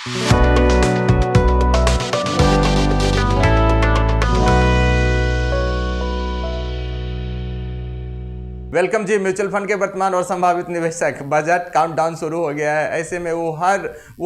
Welcome जी। Mutual fund के वर्तमान और संभावित निवेशक, बजट काउंटडाउन शुरू हो गया है। ऐसे में वो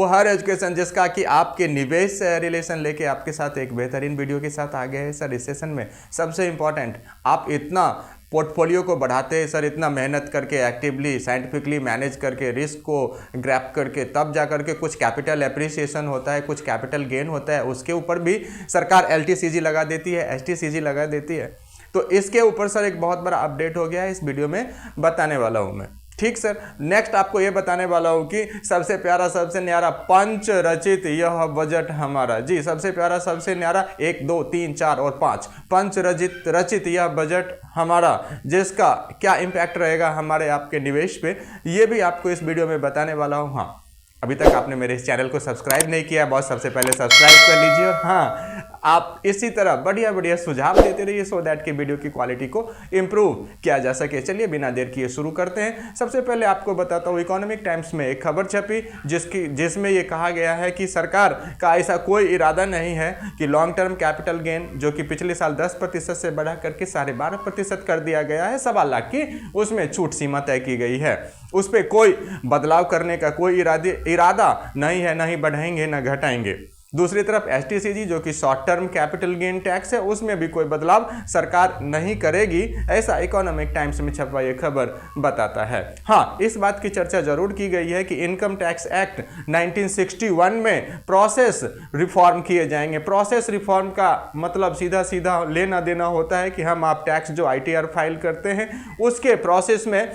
हर एजुकेशन जिसका कि आपके निवेश से रिलेशन लेके आपके साथ एक बेहतरीन वीडियो के साथ आ गए हैं सर। इस सेशन में सबसे इम्पॉर्टेंट, आप इतना पोर्टफोलियो को बढ़ाते हैं सर, इतना मेहनत करके, एक्टिवली साइंटिफिकली मैनेज करके, रिस्क को ग्रैप करके, तब जा करके कुछ कैपिटल एप्रिसिएशन होता है, कुछ कैपिटल गेन होता है। उसके ऊपर भी सरकार LTCG लगा देती है, STCG लगा देती है। तो इसके ऊपर सर एक बहुत बड़ा अपडेट हो गया है, इस वीडियो में बताने वाला हूं मैं। ठीक सर। नेक्स्ट आपको ये बताने वाला हूं कि सबसे प्यारा, सबसे न्यारा पंच रचित यह बजट हमारा, जी सबसे प्यारा, सबसे न्यारा 1, 2, 3, 4 और 5 पंच रचित यह बजट हमारा, जिसका क्या इम्पैक्ट रहेगा हमारे आपके निवेश पे, ये भी आपको इस वीडियो में बताने वाला हूं। हाँ, अभी तक आपने मेरे इस चैनल को सब्सक्राइब नहीं किया है, बहुत सबसे पहले सब्सक्राइब कर लीजिए। और हाँ, आप इसी तरह बढ़िया बढ़िया सुझाव देते रहिए सो दैट कि वीडियो की क्वालिटी को इम्प्रूव किया जा सके। चलिए बिना देर किए शुरू करते हैं। सबसे पहले आपको बताता हूँ, इकोनॉमिक टाइम्स में एक खबर छपी जिसमें ये कहा गया है कि सरकार का ऐसा कोई इरादा नहीं है कि लॉन्ग टर्म कैपिटल गेन, जो कि पिछले साल 10% से बढ़ा करके 12.5% कर दिया गया है, 1.25 लाख की, उसमें छूट सीमा तय की गई है। उस पर कोई बदलाव करने का कोई इरादा नहीं है, नहीं बढ़ाएंगे न घटाएंगे। दूसरी तरफ STCG जो कि short term capital gain tax है, उसमें भी कोई बदलाव सरकार नहीं करेगी, ऐसा इकोनॉमिक टाइम्स में छपा ये खबर बताता है। हाँ, इस बात की चर्चा जरूर की गई है कि इनकम टैक्स एक्ट 1961 में प्रोसेस रिफॉर्म किए जाएंगे। प्रोसेस रिफॉर्म का मतलब सीधा सीधा लेना देना होता है कि हम आप टैक्स जो ITR फाइल करते हैं उसके प्रोसेस में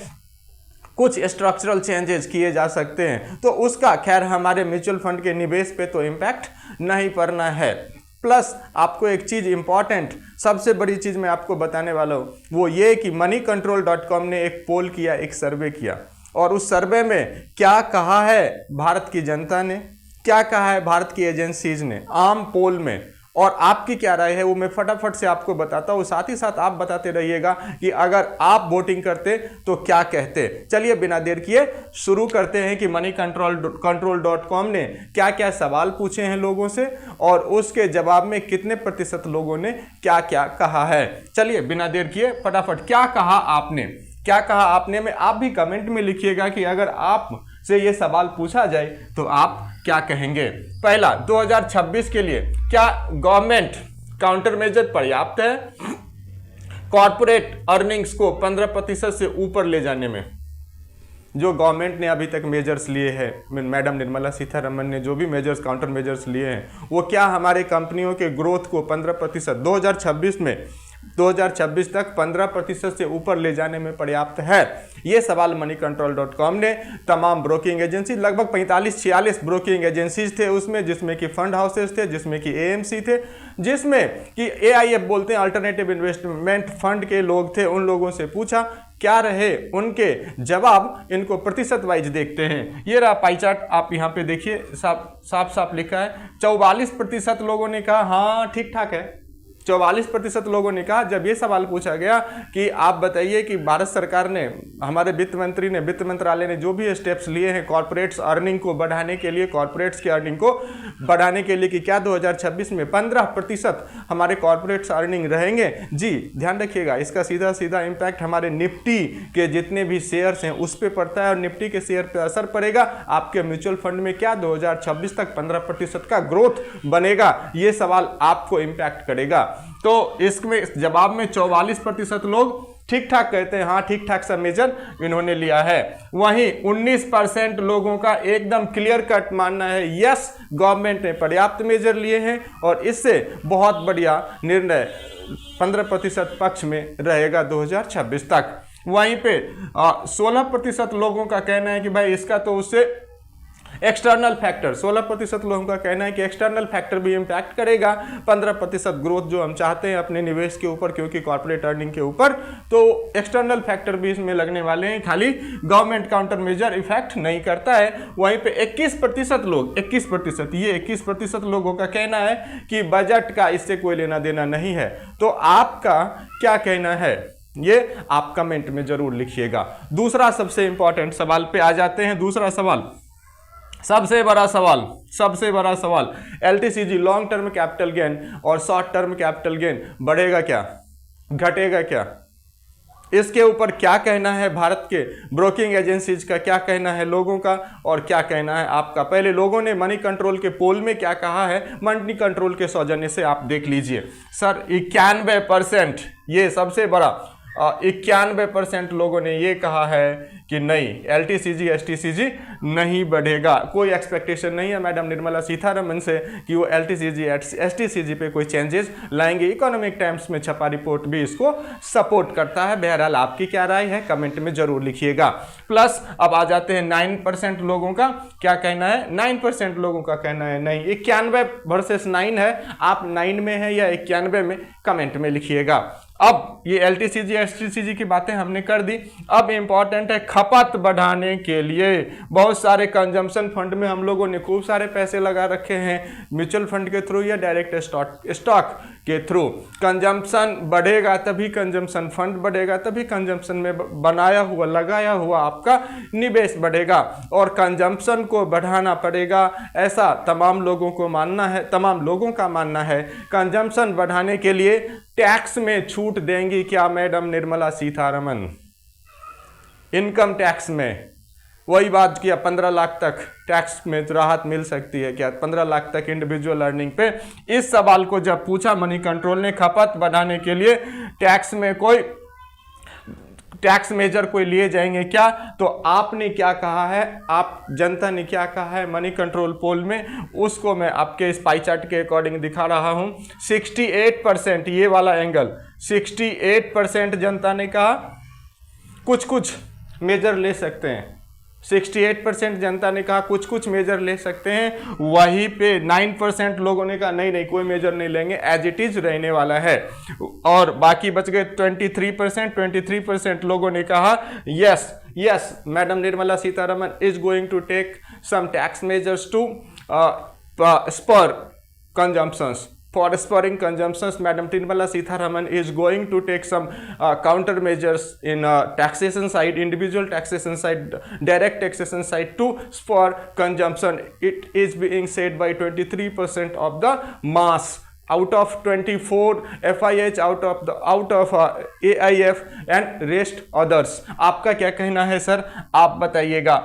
कुछ स्ट्रक्चरल चेंजेस किए जा सकते हैं। तो उसका खैर हमारे म्यूचुअल फंड के निवेश पे तो इम्पैक्ट नहीं पड़ना है। प्लस आपको एक चीज़ इंपॉर्टेंट, सबसे बड़ी चीज़ मैं आपको बताने वाला हूँ, वो ये कि moneycontrol.com ने एक पोल किया, एक सर्वे किया, और उस सर्वे में क्या कहा है भारत की जनता ने, क्या कहा है भारत की एजेंसीज ने आम पोल में, और आपकी क्या राय है वो मैं फटाफट से आपको बताता हूँ। साथ ही साथ आप बताते रहिएगा कि अगर आप वोटिंग करते तो क्या कहते। चलिए बिना देर किए शुरू करते हैं कि moneycontrol.com ने क्या क्या सवाल पूछे हैं लोगों से, और उसके जवाब में कितने प्रतिशत लोगों ने क्या क्या कहा है। चलिए बिना देर किए फटाफट, क्या कहा आपने, क्या कहा आपने में आप भी कमेंट में लिखिएगा कि अगर आप से ये सवाल पूछा जाए तो आप क्या कहेंगे। पहला, 2026 के लिए क्या गवर्नमेंट काउंटर मेजर पर्याप्त है कॉर्पोरेट अर्निंग्स को 15% से ऊपर ले जाने में? जो गवर्नमेंट ने अभी तक मेजर्स लिए हैं, मैडम निर्मला सीतारमन ने जो भी मेजर्स, काउंटर मेजर्स लिए हैं, वो क्या हमारे कंपनियों के ग्रोथ को 15% 2026 में, 2026 तक 15% से ऊपर ले जाने में पर्याप्त है? ये सवाल moneycontrol.com ने तमाम ब्रोकिंग एजेंसी, लगभग 45-46 ब्रोकिंग एजेंसीज थे उसमें, जिसमें कि फंड हाउसेस थे, जिसमें कि AMC थे, जिसमें कि AIF बोलते हैं अल्टरनेटिव इन्वेस्टमेंट फंड के लोग थे। उन लोगों से पूछा, क्या रहे उनके जवाब, इनको प्रतिशत वाइज देखते हैं। ये रहा पाई चार्ट, आप यहाँ पे देखिए, साफ साफ लिखा है 44% लोगों ने कहा हाँ ठीक ठाक है। 44% लोगों ने कहा। जब ये सवाल पूछा गया कि आप बताइए कि भारत सरकार ने, हमारे वित्त मंत्री ने, वित्त मंत्रालय ने जो भी स्टेप्स लिए हैं कॉर्पोरेट्स अर्निंग को बढ़ाने के लिए, कॉर्पोरेट्स की अर्निंग को बढ़ाने के लिए, कि क्या 2026 में 15% हमारे कॉर्पोरेट्स अर्निंग रहेंगे? जी ध्यान रखिएगा, इसका सीधा सीधा इम्पैक्ट हमारे निफ्टी के जितने भी शेयर्स हैं उस पर पड़ता है, और निफ्टी के शेयर पर असर पड़ेगा। आपके म्यूचुअल फंड में क्या 2026 तक 15% का ग्रोथ बनेगा? ये सवाल आपको इम्पैक्ट करेगा। तो इसमें जवाब में 44% लोग ठीक ठाक कहते हैं, हाँ ठीक ठाक सा मेजर इन्होंने लिया है। वहीं 19% लोगों का एकदम क्लियर कट मानना है, यस गवर्नमेंट ने पर्याप्त मेजर लिए हैं और इससे बहुत बढ़िया निर्णय 15% पक्ष में रहेगा 2026 तक। वहीं पे 16% लोगों का कहना है कि भाई इसका तो उससे एक्सटर्नल फैक्टर, 16% लोगों का कहना है कि एक्सटर्नल फैक्टर भी इम्पैक्ट करेगा 15% ग्रोथ जो हम चाहते हैं अपने निवेश के ऊपर, क्योंकि कॉर्पोरेट अर्निंग के ऊपर, तो एक्सटर्नल फैक्टर भी इसमें लगने वाले हैं, खाली गवर्नमेंट काउंटर मेजर इफेक्ट नहीं करता है। वहीं पे 21% लोग, 21% लोगों का कहना है कि बजट का इससे कोई लेना देना नहीं है। तो आपका क्या कहना है ये आप कमेंट में जरूर लिखिएगा। दूसरा सबसे इंपॉर्टेंट सवाल पे आ जाते हैं। दूसरा सवाल, सबसे बड़ा सवाल, LTCG long term capital gain और शॉर्ट टर्म कैपिटल गेन बढ़ेगा क्या, घटेगा क्या, इसके ऊपर क्या कहना है भारत के ब्रोकिंग एजेंसीज का, क्या कहना है लोगों का और क्या कहना है आपका। पहले लोगों ने मनी कंट्रोल के पोल में क्या कहा है, मनी कंट्रोल के सौजन्य से आप देख लीजिए। सर 91%, ये सबसे बड़ा 91% लोगों ने ये कहा है कि नहीं, LTCG STCG नहीं बढ़ेगा। कोई एक्सपेक्टेशन नहीं है मैडम निर्मला सीतारमन से कि वो LTCG STCG पे कोई चेंजेस लाएंगे। इकोनॉमिक टाइम्स में छपा रिपोर्ट भी इसको सपोर्ट करता है। बहरहाल आपकी क्या राय है कमेंट में जरूर लिखिएगा। प्लस अब आ जाते हैं 9% लोगों का क्या कहना है, 9% लोगों का कहना है नहीं। 91 वर्सेस 9 है, आप 9 में है या 91 में, कमेंट में लिखिएगा। अब ये LTCG STCG की बातें हमने कर दी। अब इंपॉर्टेंट है खपत बढ़ाने के लिए बहुत सारे कंजम्पशन फंड में हम लोगों ने खूब सारे पैसे लगा रखे हैं, म्यूचुअल फंड के थ्रू या डायरेक्ट स्टॉक के थ्रू। कंजम्पशन बढ़ेगा तभी कंजम्पशन फंड बढ़ेगा, तभी कंजम्पशन में बनाया हुआ लगाया हुआ आपका निवेश बढ़ेगा और कंजम्पशन को बढ़ाना पड़ेगा, ऐसा तमाम लोगों को मानना है, तमाम लोगों का मानना है। कंजम्पशन बढ़ाने के लिए टैक्स में छूट देंगी क्या madam Nirmala Sitharaman, income tax में? वही बात किया, 15 लाख तक टैक्स में राहत मिल सकती है क्या, 15 लाख तक इंडिविजुअल अर्निंग पे। इस सवाल को जब पूछा मनी कंट्रोल ने, खपत बढ़ाने के लिए टैक्स में कोई टैक्स मेजर कोई लिए जाएंगे क्या, तो आपने क्या कहा है, आप जनता ने क्या कहा है मनी कंट्रोल पोल में, उसको मैं आपके इस पाई चार्ट के अकॉर्डिंग दिखा रहा हूं। 68%, ये वाला एंगल, 68% जनता ने कहा कुछ कुछ मेजर ले सकते हैं। 68% जनता ने कहा कुछ कुछ मेजर ले सकते हैं, वहीं पे 9% लोगों ने कहा नहीं नहीं कोई मेजर नहीं लेंगे, एज इट इज रहने वाला है। और बाकी बच गए 23% लोगों ने कहा yes madam Nirmala Sitharaman is going to take some tax measures to spur consumptions. For spurring consumptions, Madam Nirmala Sitharaman is going to take some countermeasures in taxation side, individual taxation side, direct taxation side to spur consumption. It is being said by 23% of the mass. Out of 24 FIH, out of AIF and rest others. आपका क्या कहना है sir, आप बताइएगा।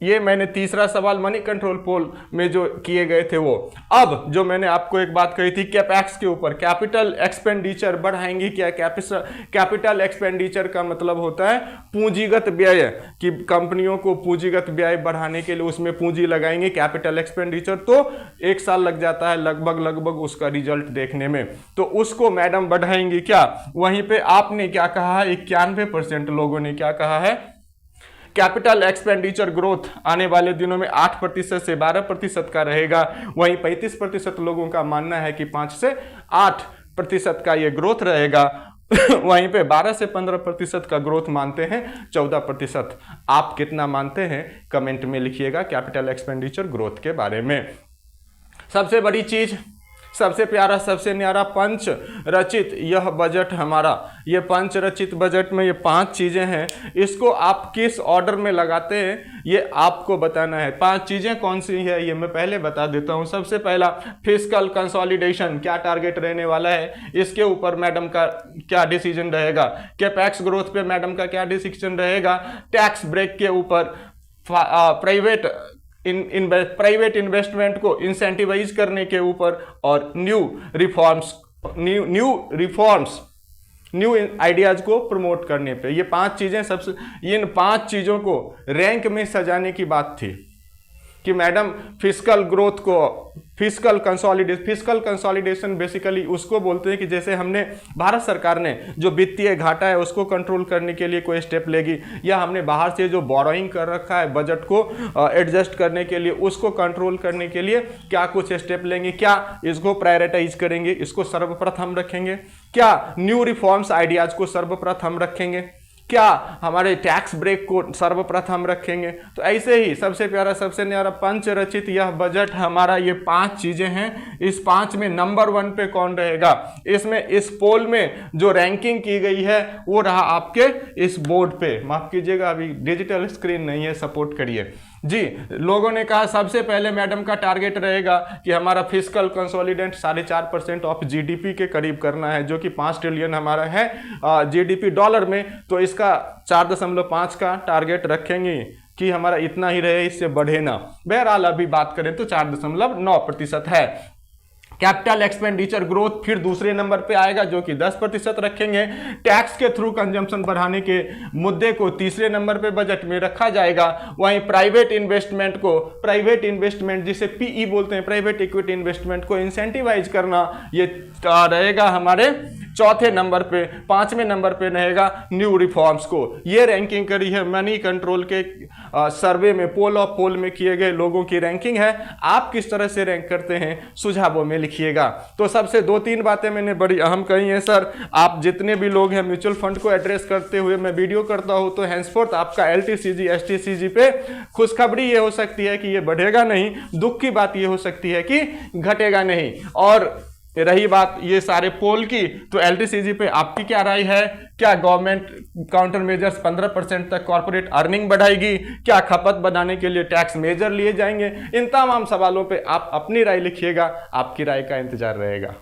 ये मैंने तीसरा सवाल मनी कंट्रोल पोल में जो किए गए थे वो। अब जो मैंने आपको एक बात कही थी कैपेक्स के ऊपर, कैपिटल एक्सपेंडिचर बढ़ाएंगी क्या। कैपिटल एक्सपेंडिचर का मतलब होता है पूंजीगत व्यय, कि कंपनियों को पूंजीगत व्यय बढ़ाने के लिए उसमें पूंजी लगाएंगे कैपिटल एक्सपेंडिचर, तो 1 साल लग जाता है लगभग उसका रिजल्ट देखने में, तो उसको मैडम बढ़ाएंगी क्या। वहीं पे आपने क्या कहा है, 91% लोगों ने क्या कहा है, कैपिटल एक्सपेंडिचर ग्रोथ आने वाले दिनों में 8% से 12% का रहेगा। वहीं 35% लोगों का मानना है कि 5 से 8% का ये ग्रोथ रहेगा। वहीं पे 12 से 15% का ग्रोथ मानते हैं, 14%। आप कितना मानते हैं कमेंट में लिखिएगा कैपिटल एक्सपेंडिचर ग्रोथ के बारे में। सबसे बड़ी चीज, सबसे प्यारा, सबसे न्यारा पंच रचित यह बजट हमारा, ये पंच रचित बजट में ये 5 चीज़ें हैं, इसको आप किस ऑर्डर में लगाते हैं ये आपको बताना है। 5 चीज़ें कौन सी है ये मैं पहले बता देता हूँ। सबसे पहला फिस्कल कंसोलिडेशन, क्या टारगेट रहने वाला है, इसके ऊपर मैडम का क्या डिसीजन रहेगा। कैपेक्स ग्रोथ पे मैडम का क्या डिसीजन रहेगा। टैक्स ब्रेक के ऊपर प्राइवेट इन्वेस्टमेंट को इंसेंटिवाइज करने के ऊपर, और न्यू रिफॉर्म्स न्यू आइडियाज को प्रमोट करने पे। ये 5 चीजें सबसे, इन 5 चीजों को रैंक में सजाने की बात थी कि मैडम फिस्कल ग्रोथ को, फिस्कल कंसोलिडेशन बेसिकली उसको बोलते हैं कि जैसे हमने भारत सरकार ने जो वित्तीय घाटा है उसको कंट्रोल करने के लिए कोई स्टेप लेगी, या हमने बाहर से जो बोरोइंग कर रखा है बजट को एडजस्ट करने के लिए उसको कंट्रोल करने के लिए क्या कुछ स्टेप लेंगे, क्या इसको प्रायोरिटाइज करेंगे, इसको सर्वप्रथम रखेंगे, क्या न्यू रिफॉर्म्स आइडियाज को सर्वप्रथम रखेंगे, क्या हमारे टैक्स ब्रेक को सर्वप्रथम रखेंगे। तो ऐसे ही सबसे प्यारा, सबसे न्यारा पंच रचित यह बजट हमारा, ये 5 चीजें हैं। इस 5 में नंबर 1 पे कौन रहेगा, इसमें इस पोल में जो रैंकिंग की गई है वो रहा आपके इस बोर्ड पे, माफ कीजिएगा अभी डिजिटल स्क्रीन नहीं है, सपोर्ट करिए। जी, लोगों ने कहा सबसे पहले मैडम का टारगेट रहेगा कि हमारा फिस्कल कंसोलिडेंट 4.5% ऑफ जीडीपी के करीब करना है, जो कि 5 ट्रिलियन हमारा है जीडीपी डॉलर में। तो इसका 4.5 का टारगेट रखेंगे कि हमारा इतना ही रहे, इससे बढ़े ना। बहरहाल अभी बात करें तो 4.9% है। कैपिटल एक्सपेंडिचर ग्रोथ फिर दूसरे नंबर पे आएगा, जो कि 10% रखेंगे। टैक्स के थ्रू कंजम्पशन बढ़ाने के मुद्दे को तीसरे नंबर पे बजट में रखा जाएगा। वहीं प्राइवेट इन्वेस्टमेंट जिसे पीई बोलते हैं, प्राइवेट इक्विटी इन्वेस्टमेंट को इंसेंटिवाइज करना, ये रहेगा हमारे चौथे नंबर पे। पांचवें नंबर पे रहेगा न्यू रिफॉर्म्स को। ये रैंकिंग करी है मनी कंट्रोल के सर्वे में, पोल ऑफ पोल में किए गए लोगों की रैंकिंग है। आप किस तरह से रैंक करते हैं सुझावों में लिखिएगा। तो सबसे 2-3 बातें मैंने बड़ी अहम कही हैं सर। आप जितने भी लोग हैं म्यूचुअल फंड को एड्रेस करते हुए मैं वीडियो करता हूं, तो हैंसफोर्थ आपका एलटीसीजी एसटीसीजी पे खुशखबरी ये हो सकती है कि ये बढ़ेगा नहीं, दुख की बात ये हो सकती है कि घटेगा नहीं। और रही बात ये सारे पोल की, तो एलटीसीजी पे आपकी क्या राय है? क्या गवर्नमेंट काउंटर मेजर्स 15% तक कॉर्पोरेट अर्निंग बढ़ाएगी? क्या खपत बढ़ाने के लिए टैक्स मेजर लिए जाएंगे? इन तमाम सवालों पे आप अपनी राय लिखिएगा, आपकी राय का इंतजार रहेगा।